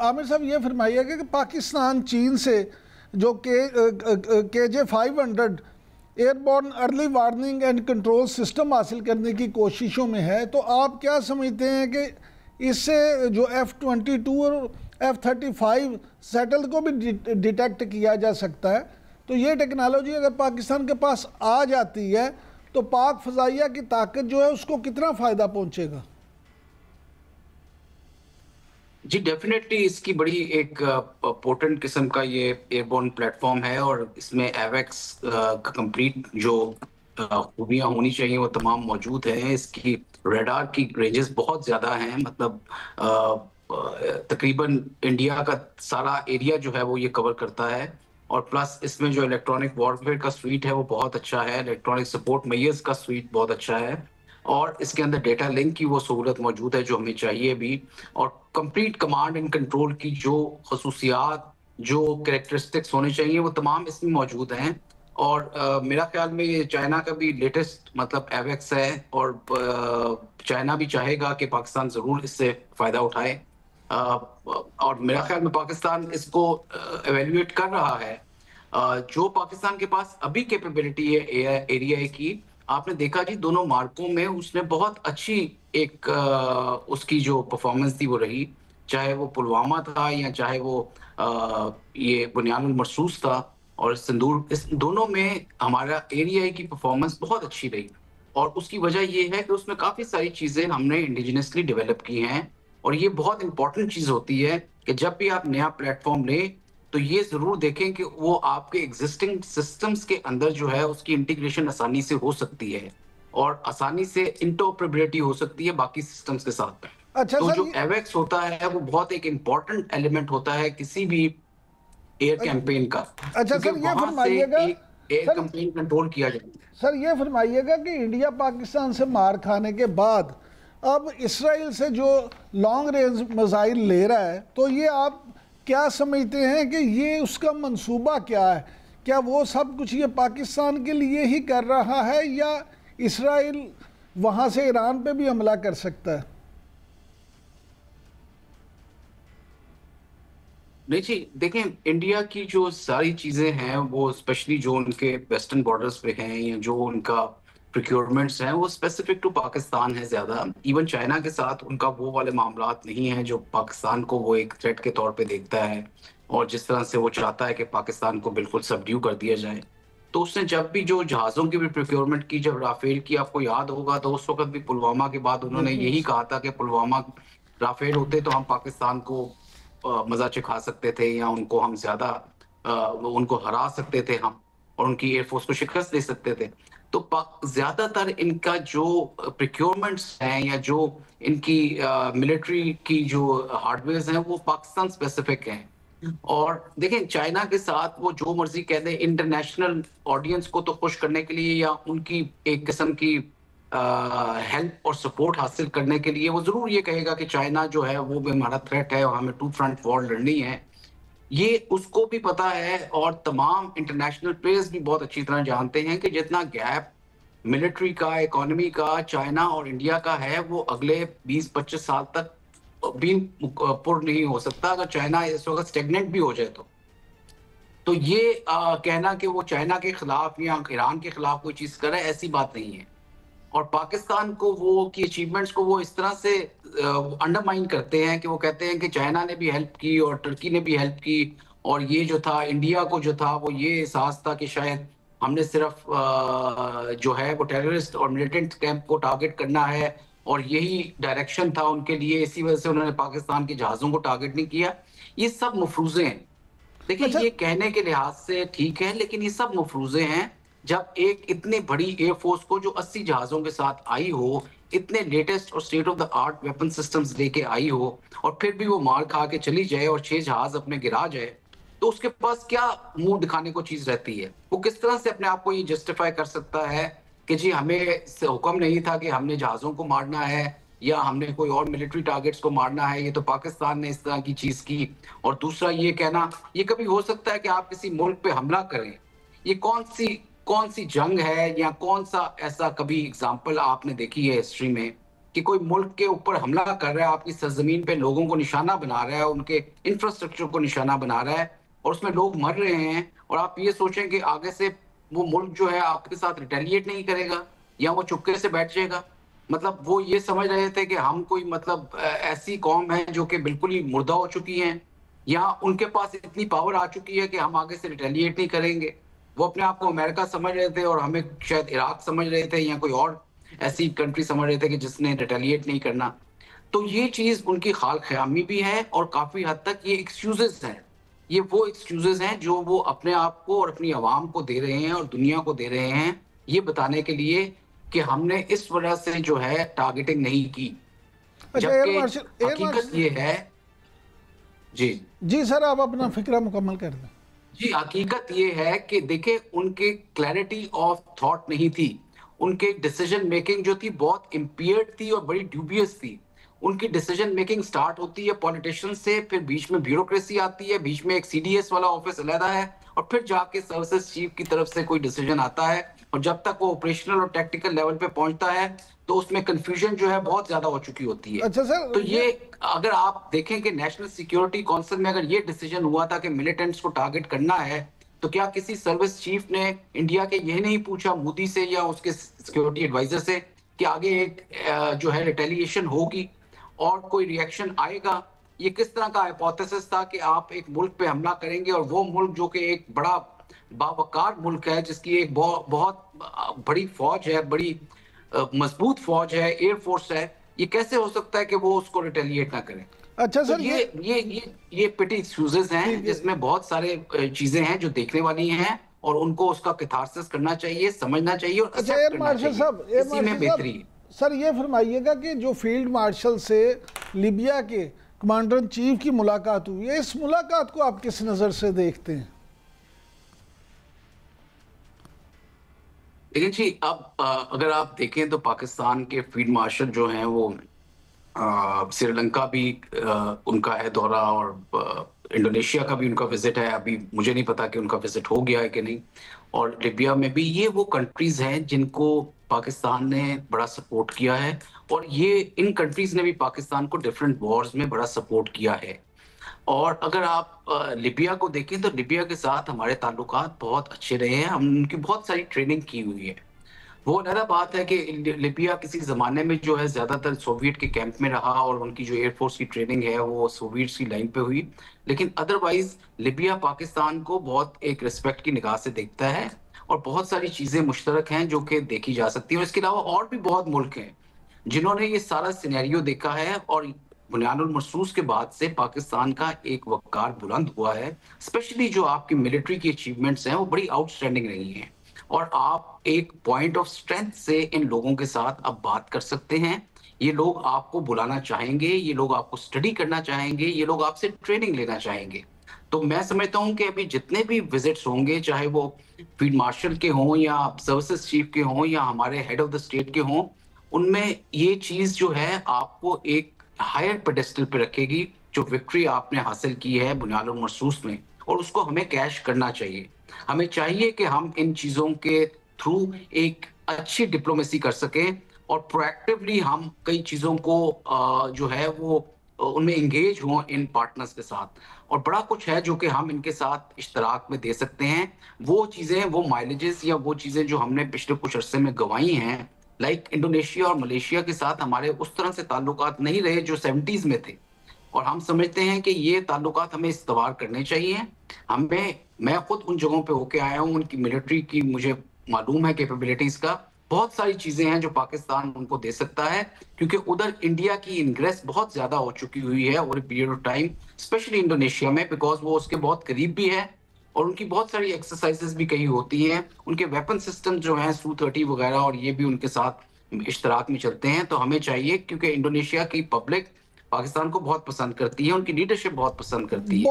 आमिर साहब ये फरमाइएगा कि पाकिस्तान चीन से जो KJ-500 airborne early warning and control system हासिल करने की कोशिशों में है, तो आप क्या समझते हैं कि इससे जो F-22 और F-35 सैटेलाइट को भी डिटेक्ट किया जा सकता है? तो ये टेक्नोलॉजी अगर पाकिस्तान के पास आ जाती है तो पाक फ़ज़ाइया की ताकत जो है उसको कितना फ़ायदा पहुंचेगा? जी डेफिनेटली इसकी बड़ी एक पोर्टेंट किस्म का ये एयरबोर्न प्लेटफॉर्म है और इसमें एवेक्स का कंप्लीट जो खूबियां होनी चाहिए वो तमाम मौजूद हैं। इसकी रडार की रेंजेस बहुत ज़्यादा हैं, मतलब तकरीबन इंडिया का सारा एरिया जो है वो ये कवर करता है। और प्लस इसमें जो इलेक्ट्रॉनिक वॉरफेयर का स्वीट है वो बहुत अच्छा है, इलेक्ट्रॉनिक सपोर्ट मेजर्स का स्वीट बहुत अच्छा है, और इसके अंदर डेटा लिंक की वो सहूलत मौजूद है जो हमें चाहिए भी। और कंप्लीट कमांड एंड कंट्रोल की जो खसूसियात, जो कैरेक्टरिस्टिक्स होने चाहिए वो तमाम इसमें मौजूद हैं। और मेरा ख्याल में ये चाइना का भी लेटेस्ट मतलब एवेक्स है, और चाइना भी चाहेगा कि पाकिस्तान ज़रूर इससे फ़ायदा उठाए। और मेरा ख्याल में पाकिस्तान इसको एवेल्युएट कर रहा है। जो पाकिस्तान के पास अभी कैपेबिलिटी है एरिया की, आपने देखा जी दोनों मार्कों में उसने बहुत अच्छी एक उसकी जो परफॉर्मेंस थी वो रही, चाहे वो पुलवामा था या चाहे वो ये बुनियानुल मरसूस था और सिंदूर, इस दोनों में हमारा एरिया की परफॉर्मेंस बहुत अच्छी रही। और उसकी वजह ये है कि उसमें काफ़ी सारी चीज़ें हमने इंडिजिनसली डेवलप की हैं। और ये बहुत इंपॉर्टेंट चीज़ होती है कि जब भी आप नया प्लेटफॉर्म लें तो ये ज़रूर देखें कि वो आपके एग्जिस्टिंग सिस्टम्स के अंदर जो है उसकी इंटीग्रेशन आसानी से हो सकती है और आसानी से इंटरऑपरेबिलिटी हो सकती है बाकी सिस्टम्स के साथ। अच्छा तो सर, जो एवेक्स होता है वो बहुत एक इम्पॉर्टेंट एलिमेंट होता है किसी भी एयर कैंपेन का, अच्छा क्योंकि सर ये वहां से फरमाइएगा एक एयर सर कैंपेन कंट्रोल किया जाता है। सर ये फरमाइएगा कि इंडिया पाकिस्तान से मार खाने के बाद अब इसराइल से जो लॉन्ग रेंज मिसाइल ले रहा है, तो ये आप क्या समझते हैं कि ये उसका मंसूबा क्या है? क्या वो सब कुछ ये पाकिस्तान के लिए ही कर रहा है या इसराइल वहाँ से ईरान पे भी हमला कर सकता है? नहीं जी, देखें इंडिया की जो सारी चीजें हैं वो स्पेशली जो उनके वेस्टर्न बॉर्डर्स पे हैं या जो उनका प्रोक्योरमेंट्स हैं वो स्पेसिफिक टू पाकिस्तान है ज्यादा। इवन चाइना के साथ उनका वो वाले मामलात नहीं हैं जो पाकिस्तान को वो एक थ्रेट के तौर पे देखता है और जिस तरह से वो चाहता है कि पाकिस्तान को बिल्कुल सबड्यू कर दिया जाए। तो उसने जब भी जो जहाज़ों की भी प्रोक्योरमेंट की, जब राफेल की आपको याद होगा, तो उस वक्त भी पुलवामा के बाद उन्होंने बिल्कुल। यही कहा था कि पुलवामा राफेल होते तो हम पाकिस्तान को मजा चखा सकते थे या उनको हम ज्यादा उनको हरा सकते थे हम, और उनकी एयरफोर्स को शिकस्त दे सकते थे। तो ज्यादातर इनका जो प्रिक्योरमेंट्स हैं या जो इनकी मिलिट्री की जो हार्डवेयर हैं वो पाकिस्तान स्पेसिफिक हैं। और देखें चाइना के साथ वो जो मर्जी कह दें, इंटरनेशनल ऑडियंस को तो खुश करने के लिए या उनकी एक किस्म की हेल्प और सपोर्ट हासिल करने के लिए वो जरूर ये कहेगा कि चाइना जो है वो भी हमारा थ्रेट है और हमें टू फ्रंट वॉर लड़नी है। ये उसको भी पता है और तमाम इंटरनेशनल प्लेयर्स भी बहुत अच्छी तरह जानते हैं कि जितना गैप मिलिट्री का, इकोनॉमी का चाइना और इंडिया का है वो अगले 20-25 साल तक भी पुर नहीं हो सकता अगर चाइना इस वक्त स्टेगनेंट भी हो जाए तो ये कहना कि वो चाइना के खिलाफ या ईरान के खिलाफ कोई चीज करे, ऐसी बात नहीं है। और पाकिस्तान को वो की अचीवमेंट्स को वो इस तरह से अंडरमाइन करते हैं कि वो कहते हैं कि चाइना ने भी हेल्प की और तुर्की ने भी हेल्प की, और ये जो था इंडिया को जो था वो ये एहसास था कि शायद हमने सिर्फ जो है वो टेररिस्ट और मिलिटेंट कैंप को टारगेट करना है और यही डायरेक्शन था उनके लिए, इसी वजह से उन्होंने पाकिस्तान के जहाज़ों को टारगेट नहीं किया। ये सब मफरूजे हैं। देखिए अच्छा ये कहने के लिहाज से ठीक है, लेकिन ये सब मफरूजे हैं। जब एक इतनी बड़ी एयरफोर्स को जो 80 जहाज़ों के साथ आई हो, इतने लेटेस्ट और state of the art weapon systems लेके आई हो, और फिर भी वो मार खा के चली जाए और 6 जहाज अपने गिरा जाए, तो उसके पास क्या मुंह दिखाने को चीज रहती है? वो किस तरह से अपने आप को ये जस्टिफाई कर सकता है कि जी हमें हुक्म नहीं था कि हमने जहाज़ों को मारना है या हमने कोई और मिलिट्री टारगेट्स को मारना है, ये तो पाकिस्तान ने इस तरह की चीज की। और दूसरा ये कहना, ये कभी हो सकता है कि आप किसी मुल्क पे हमला करें? ये कौन सी जंग है या कौन सा ऐसा कभी एग्जाम्पल आपने देखी है हिस्ट्री में कि कोई मुल्क के ऊपर हमला कर रहा है, आपकी सरजमीन पे लोगों को निशाना बना रहा है, उनके इंफ्रास्ट्रक्चर को निशाना बना रहा है और उसमें लोग मर रहे हैं, और आप ये सोचें कि आगे से वो मुल्क जो है आपके साथ रिटेलिएट नहीं करेगा या वो चुपके से बैठ जाएगा। मतलब वो ये समझ रहे थे कि हम कोई मतलब ऐसी कौम है जो कि बिल्कुल ही मुर्दा हो चुकी है, या उनके पास इतनी पावर आ चुकी है कि हम आगे से रिटेलिएट नहीं करेंगे। वो अपने आप को अमेरिका समझ रहे थे और हमें शायद इराक समझ रहे थे या कोई और ऐसी कंट्री समझ रहे थे कि जिसने रिटेलिएट नहीं करना। तो ये चीज उनकी खाल ख़यामी भी है और काफी हद तक ये एक्सक्यूजेस हैं। ये वो एक्सक्यूजेस हैं जो वो अपने आप को और अपनी आवाम को दे रहे हैं और दुनिया को दे रहे हैं, ये बताने के लिए कि हमने इस वजह से जो है टारगेटिंग नहीं की। जबकि हकीकत ये है जी सर, आप अपना फिक्रा मुकम्मल कर दें। जी, हकीकत ये है कि देखिए उनके क्लैरिटी ऑफ थॉट नहीं थी, उनके डिसीजन मेकिंग जो थी बहुत इम्पेयर्ड थी और बड़ी ड्यूबियस थी। उनकी डिसीजन मेकिंग स्टार्ट होती है पॉलिटिशियन से, फिर बीच में ब्यूरोक्रेसी आती है, बीच में एक सीडीएस वाला ऑफिस अलहदा है, और फिर जाके सर्विसेज चीफ की तरफ से कोई डिसीजन आता है, और जब तक वो ऑपरेशनल और टेक्निकल लेवल पे पहुंचता है तो उसमें कंफ्यूजन जो है बहुत ज्यादा हो चुकी होती है। अच्छा सर, तो ये अगर आप देखें कि नेशनल सिक्योरिटी काउंसिल में अगर ये डिसीजन हुआ था कि मिलिटेंट्स को टारगेट करना है, तो क्या किसी सर्विस चीफ ने इंडिया के ये नहीं पूछा मोदी से या उसके सिक्योरिटी एडवाइजर से कि आगे एक जो है रिटेलिएशन होगी और कोई रिएक्शन आएगा? ये किस तरह का हाइपोथेसिस था कि आप एक मुल्क पे हमला करेंगे, और वो मुल्क जो कि एक बड़ा बावकार मुल्क है, जिसकी एक बहुत बड़ी फौज है, बड़ी मजबूत फौज है, एयरफोर्स है, ये कैसे हो सकता है कि वो उसको रिटेलिएट ना करें? अच्छा सर, तो ये पिटी एक्सक्यूजेस हैं जिसमें बहुत सारे चीजें हैं जो देखने वाली हैं, और उनको उसका कैथारसिस करना चाहिए, समझना चाहिए और एक्सेप्ट करना चाहिए। इसी में बेहतरी है। सर ये फरमाइएगा कि जो फील्ड मार्शल से लीबिया के कमांडर इन चीफ की मुलाकात हुई है, इस मुलाकात को आप किस नज़र से देखते हैं? लेकिन जी अब अगर आप देखें तो पाकिस्तान के फील्ड मार्शल जो हैं वो श्रीलंका भी उनका है दौरा, और इंडोनेशिया का भी उनका विजिट है। अभी मुझे नहीं पता कि उनका विजिट हो गया है कि नहीं। और लिबिया में भी ये वो कंट्रीज हैं जिनको पाकिस्तान ने बड़ा सपोर्ट किया है, और ये इन कंट्रीज ने भी पाकिस्तान को डिफरेंट वॉर्स में बड़ा सपोर्ट किया है। और अगर आप लिबिया को देखें तो लिबिया के साथ हमारे ताल्लुकात बहुत अच्छे रहे हैं, हम उनकी बहुत सारी ट्रेनिंग की हुई है। वो अलग बात है कि लिबिया किसी ज़माने में जो है ज़्यादातर सोवियत के कैंप में रहा, और उनकी जो एयरफोर्स की ट्रेनिंग है वो सोवियट्स की लाइन पे हुई, लेकिन अदरवाइज लिबिया पाकिस्तान को बहुत एक रिस्पेक्ट की निगाह से देखता है, और बहुत सारी चीज़ें मुश्तरक हैं जो कि देखी जा सकती हैं। और इसके अलावा और भी बहुत मुल्क हैं जिन्होंने ये सारा सिनेरियो देखा है, और बुनियानुल मरसूस के बाद से पाकिस्तान का एक वक़ार बुलंद हुआ है। स्पेशली जो आपकी मिलिट्री की अचीवमेंट्स हैं वो बड़ी आउटस्टैंडिंग रही हैं, और आप एक पॉइंट ऑफ स्ट्रेंथ से इन लोगों के साथ अब बात कर सकते हैं। ये लोग आपको बुलाना चाहेंगे, ये लोग आपको स्टडी करना चाहेंगे, ये लोग आपसे ट्रेनिंग लेना चाहेंगे। तो मैं समझता हूं कि अभी जितने भी विजिट्स होंगे, चाहे वो फील्ड मार्शल के हों या सर्विसेज चीफ के हों या हमारे हेड ऑफ द स्टेट के हों, उनमें ये चीज जो है आपको एक हायर पेडेस्टल पे रखेगी, जो विक्ट्री आपने हासिल की है बुनियानुल मरसूस में, और उसको हमें कैश करना चाहिए। हमें चाहिए कि हम इन चीजों के थ्रू एक अच्छी डिप्लोमेसी कर सकें, और प्रोएक्टिवली हम कई चीजों को जो है वो उनमें इंगेज हों इन पार्टनर्स के साथ। और बड़ा कुछ है जो कि हम इनके साथ इश्तराक में दे सकते हैं। वो चीजें, वो माइलेजेस या वो चीजें जो हमने पिछले कुछ अरसे में गंवाई हैं, लाइक इंडोनेशिया और मलेशिया के साथ हमारे उस तरह से ताल्लुकात नहीं रहे जो 70s में थे, और हम समझते हैं कि ये ताल्लुकात हमें इस्तवार करने चाहिए। मैं खुद उन जगहों पे होके आया हूँ, उनकी मिलिट्री की मुझे मालूम है कैपेबिलिटीज का। बहुत सारी चीजें हैं जो पाकिस्तान उनको दे सकता है, क्योंकि उधर इंडिया की इनग्रेस बहुत ज्यादा हो चुकी हुई है over period of time, specially Indonesia में, बिकॉज वो उसके बहुत करीब भी है, और उनकी बहुत सारी एक्सरसाइजेस भी कहीं होती हैं। उनके वेपन सिस्टम जो हैं Su-30 वगैरह, और ये भी उनके साथ इश्तराक में चलते हैं। तो हमें चाहिए, क्योंकि इंडोनेशिया की पब्लिक पाकिस्तान को बहुत पसंद करती है, उनकी लीडरशिप बहुत पसंद करती है।